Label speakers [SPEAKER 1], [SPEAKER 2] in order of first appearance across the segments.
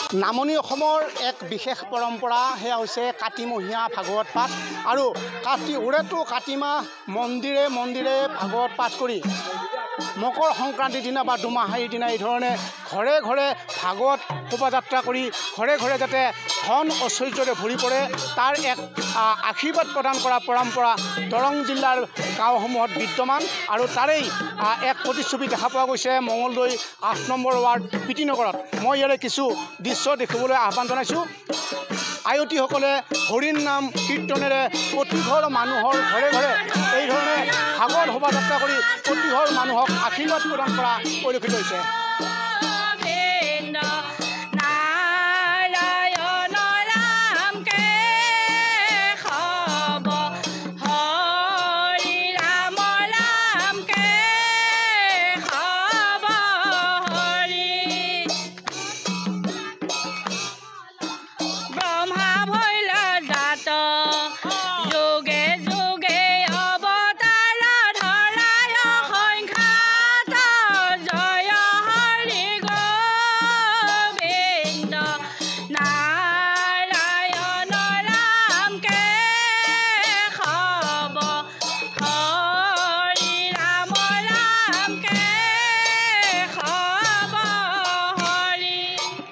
[SPEAKER 1] নামনি অসমৰ এক বিশেষ পৰম্পৰা সেয়া হৈছে কাতিমহীয়া ভাগৱত পাঠ আৰু কাতি মাহ মন্দিৰে মন্দিৰে ভাগৱত পাঠ কৰি মকৰ সংক্ৰান্তিৰ দিনা বা দুমাহীৰ দিনা এই ধৰণে ঘৰে ঘৰে ভাগৱত শোভাযাত্ৰা কৰি ঘৰে ঘৰে যাতে ধন ঐশ্বৰ্যৰে ভৰি পৰে তাৰ এক আশীৰ্বাদ প্ৰদান কৰা পৰম্পৰা দৰং জিলাৰ গাঁওসমূহত বিদ্যমান আৰু তাৰেই এক প্ৰতিচ্ছবি দেখা পোৱা গৈছে মঙলদৈ ৮ নম্বৰ ৱাৰ্ড পিটিনগৰত। মই ইয়াৰে কিছু দৃশ্য দেখিবলৈ আহ্বান জনাইছোঁ। আয়তীসকলে হৰিণ নাম কীৰ্তনেৰে প্ৰতিঘৰ মানুহৰ ঘৰে ঘৰে এই ধৰণে ভাগৱত শোভাযাত্ৰা কৰি প্ৰতিঘৰ মানুহক আশীৰ্বাদ প্ৰদান কৰা পৰিলক্ষিত হৈছে।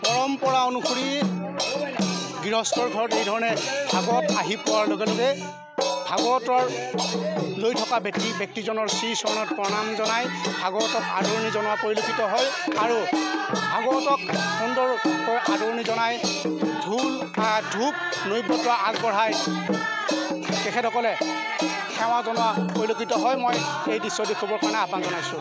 [SPEAKER 1] পৰম্পৰা অনুসৰি গৃহস্থৰ ঘৰত এই ধৰণে ভাগৱত আহি পোৱাৰ লগে লগে ভাগৱতৰ লৈ থকা ব্যক্তিজনৰ শ্ৰীচৰণত প্ৰণাম জনাই ভাগৱতক আদৰণি জনোৱা পৰিলক্ষিত হয় আৰু ভাগৱতক সুন্দৰকৈ আদৰণি জনাই ধূপ নৈবেদ্য আগবঢ়াই তেখেতসকলে সেৱা জনোৱা পৰিলক্ষিত হয়। মই এই দৃশ্য দেখুৱাবৰ কাৰণে আহ্বান জনাইছোঁ।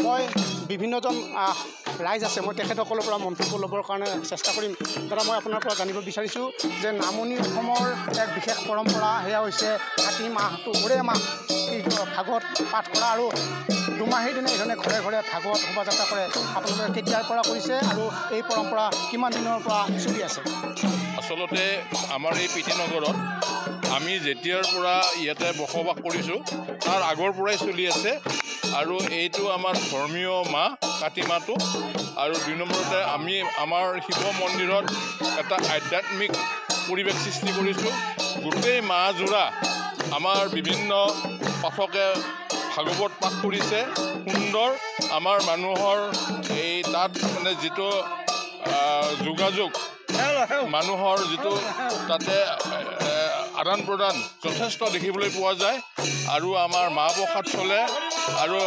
[SPEAKER 1] মই বিভিন্নজন ৰাইজ আছে, মই তেখেতসকলৰ পৰা মন্তব্য ল'বৰ কাৰণে চেষ্টা কৰিম। দাদা, মই আপোনাৰ পৰা জানিব বিচাৰিছোঁ যে নামনি অসমৰ এক বিশেষ পৰম্পৰা সেয়া হৈছে কাতি মাহটো ওৰে মাহ ভাগৱত পাঠ কৰা আৰু দুমাহীৰ দিনা এইধৰণে ঘৰে ঘৰে ভাগৱত শোভাযাত্ৰা কৰে। আপোনালোকে কেতিয়াৰ পৰা কৰিছে আৰু এই পৰম্পৰা কিমান দিনৰ পৰা চলি আছে?
[SPEAKER 2] আচলতে আমাৰ এই পিটিনগৰত আমি যেতিয়াৰ পৰা ইয়াতে বসবাস কৰিছোঁ তাৰ আগৰ পৰাই চলি আছে আৰু এইটো আমাৰ ধৰ্মীয় মাহ কাতি মাহটো। আৰু 2 নম্বৰতে আমি আমাৰ শিৱ মন্দিৰত এটা আধ্যাত্মিক পৰিৱেশ সৃষ্টি কৰিছোঁ। গোটেই মাহজোৰা আমাৰ বিভিন্ন পাঠকে ভাগৱত পাঠ কৰিছে। সুন্দৰ আমাৰ মানুহৰ এই তাত মানে যিটো যোগাযোগ মানুহৰ যিটো তাতে আদান প্ৰদান যথেষ্ট দেখিবলৈ পোৱা যায় আৰু আমাৰ মাহ প্ৰসাদ চলে আৰু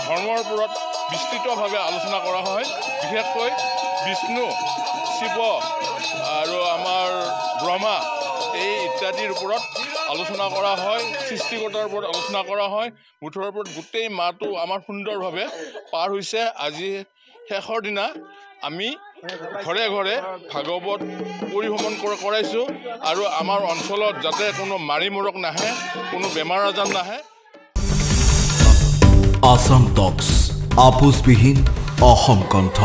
[SPEAKER 2] ধৰ্মৰ ওপৰত বিস্তৃতভাৱে আলোচনা কৰা হয়। বিশেষকৈ বিষ্ণু, শিৱ আৰু আমাৰ ব্ৰহ্মা এই ইত্যাদিৰ ওপৰত আলোচনা কৰা হয়, সৃষ্টিকৰ্তাৰ ওপৰত আলোচনা কৰা হয়। মুঠৰ ওপৰত গোটেই মাহটো আমাৰ সুন্দৰভাৱে পাৰ হৈছে। আজি শেষৰ দিনা আমি ঘৰে ঘৰে ভাগৱত পৰিভ্ৰমণ কৰাইছোঁ আৰু আমাৰ অঞ্চলত যাতে কোনো মাৰি মৰক নাহে, কোনো বেমাৰ আজাৰ নাহে।
[SPEAKER 3] আসাম টক্স, আপোচবিহীন অসম কণ্ঠ।